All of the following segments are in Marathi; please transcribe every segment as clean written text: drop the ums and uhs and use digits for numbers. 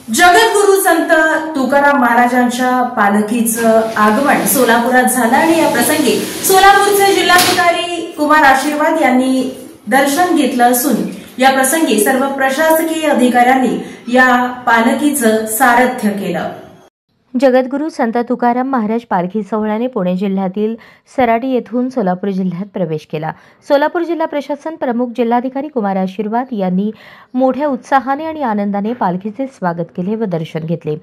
जगद्गुरू संत तुकाराम महाराजांच्या पालखीचं आगमन सोलापुरात झालं आणि या प्रसंगी सोलापूरचे जिल्हाधिकारी कुमार आशीर्वाद यांनी दर्शन घेतलं असून या प्रसंगी सर्व प्रशासकीय अधिकाऱ्यांनी या पालखीचं सारथ्य केलं। जगद्गुरू संत तुकाराम महाराज पालखी सोहळ्याने पुणे जिल्ह्यातील सराटी येथून सोलापूर जिल्ह्यात प्रवेश केला। सोलापूर जिल्हा प्रशासन प्रमुख जिल्हाधिकारी कुमार आशीर्वाद यांनी मोठ्या उत्साहाने आणि आनंदाने पालखीचे स्वागत केले व दर्शन घेतले।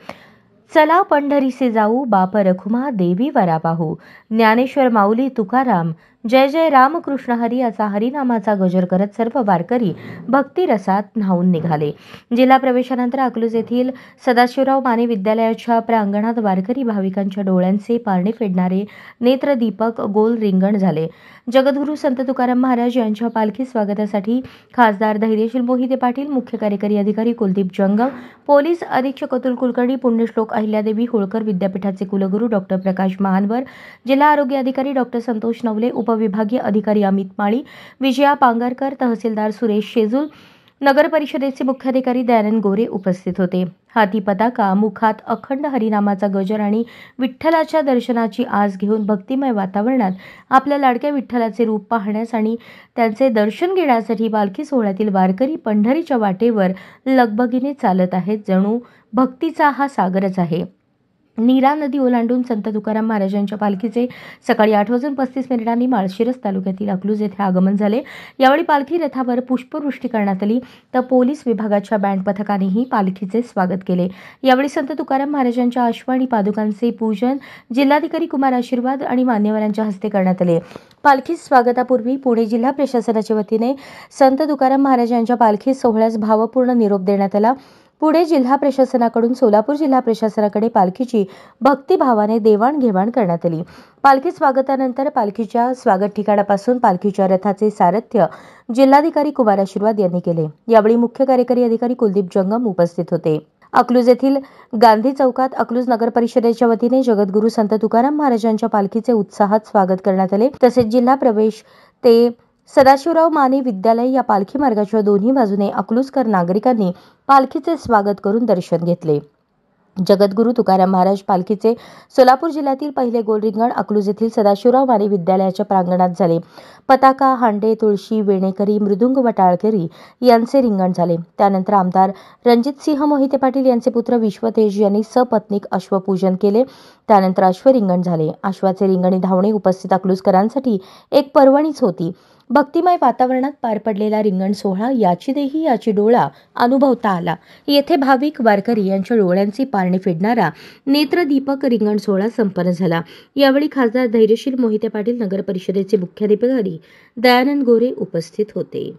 चला पंढरीसे जाऊ, बाप रखुमा देवी वरा पाहू, ज्ञानेश्वर माऊली तुकाराम, जय जय रामकृष्ण हरी असा हरिनामाचा गजर करत सर्व वारकरी भक्ती रसात न्हाऊन निघाले। जिल्हा प्रवेशानंतर अकलूज येथील सदाशिवराव माने विद्यालयाच्या प्रांगणात वारकरी भाविकांच्या डोळ्यांचे पारणे फेडणारे नेत्रदीपक गोल रिंगण झाले। जगद्गुरू संत तुकाराम महाराज यांच्या पालखी स्वागतासाठी खासदार धैर्यशील मोहिते पाटील, मुख्य कार्यकारी अधिकारी कुलदीप जंगम, पोलीस अधीक्षक अतुल कुलकर्णी, पुण्यश्लोक अहिल्यादेवी होळकर विद्यापीठाचे कुलगुरू डॉक्टर प्रकाश महानवर, जिल्हा आरोग्य अधिकारी डॉक्टर संतोष नवले, उपविभागीय अधिकारी अमित माळी, विजया पांगरकर, तहसीलदार सुरेश शेजूल, नगर परिषदेचे मुख्याधिकारी दयानंद गोरे उपस्थित होते। हाती पताका, मुखात अखंड हरिनामाचा गजर आणि विठ्ठलाच्या दर्शनाची आस घेऊन भक्तिमय वातावरणात आपल्या लाडक्या विठ्ठलाचे रूप पाहण्यास आणि त्यांचे दर्शन घेण्यासाठी पालखी सोहळ्यातील वारकरी पंढरीच्या वाटेवर लगबगीने चालत आहेत। जणू भक्तीचा हा सागरच आहे। नीरा नदी ओलांडून संत तुकाराम महाराजांच्या पालखीचे सकाळी 8:35 माळशिरस तालुक्यातील अकलूज येथे आगमन झाले। यावेळी पालखी रथावर पुष्पवृष्टी करण्यात आली तर पोलीस विभागाच्या बँड पथकानेही पालखीचे स्वागत केले। यावेळी संत तुकाराम महाराजांच्या अश्व आणि पादुकांचे पूजन जिल्हाधिकारी कुमार आशीर्वाद आणि मान्यवरांच्या हस्ते करण्यात आले। पालखी स्वागतापूर्वी पुणे जिल्हा प्रशासनाच्या वतीने संत तुकाराम महाराजांच्या पालखी सोहळ्यास भावपूर्ण निरोप देण्यात आला। पुणे जिल्हा प्रशासनाकडून सोलापूर जिल्हा प्रशासनाकडे पालखीची भक्तिभावाने देवाणघेवाण करण्यात आली। पालखी स्वागतानंतर पालखीच्या स्वागत ठिकाणापासून पालखीच्या रथाचे सारथ्य जिल्हाधिकारी कुमार आशीर्वाद यांनी केले। यावेळी मुख्य कार्यकारी अधिकारी कुलदीप जंगम उपस्थित होते। अकलूज येथील गांधी चौकात अकलूज नगर परिषदेच्या वतीने जगद्गुरू संत तुकाराम महाराजांच्या पालखीचे उत्साहात स्वागत करण्यात आले। तसेच जिल्हा प्रवेश ते सदाशिवराव माने विद्यालय या पालखी मार्गाच्या दोन्ही बाजूने अकलूजकर नागरिकांनी पालखीचे स्वागत करून दर्शन घेतले। जगद्गुरू तुकाराम महाराज पालखीचे सोलापूर जिल्ह्यातील पहिले गोल रिंगण अकलूज येथील सदाशिवराव माने विद्यालयाच्या प्रांगणात झाले। पताका, हांडे, तुळशी, वेणेकरी, मृदुंग व टाळकरी यांचे रिंगण झाले। त्यानंतर आमदार रणजितसिंह मोहिते पाटील यांचे पुत्र विश्वतेज यांनी सपत्नीक अश्वपूजन केले। त्यानंतर अश्वरिंगण झाले। अश्वाचे रिंगणी धावणे उपस्थित अकलूजकरांसाठी एक पर्वणीच होती। भक्तिमय वातावरणात पार पडलेला रिंगण सोहळा याची देही याची डोळा अनुभवता आला। येथे भाविक वारकरी यांच्या डोळ्यांची पारणे फेडणारा नेत्रदीपक रिंगण सोहळा संपन्न झाला। यावेळी खासदार धैर्यशील मोहिते पाटील, नगर परिषदेचे मुख्याधिकारी दयानंद गोरे उपस्थित होते।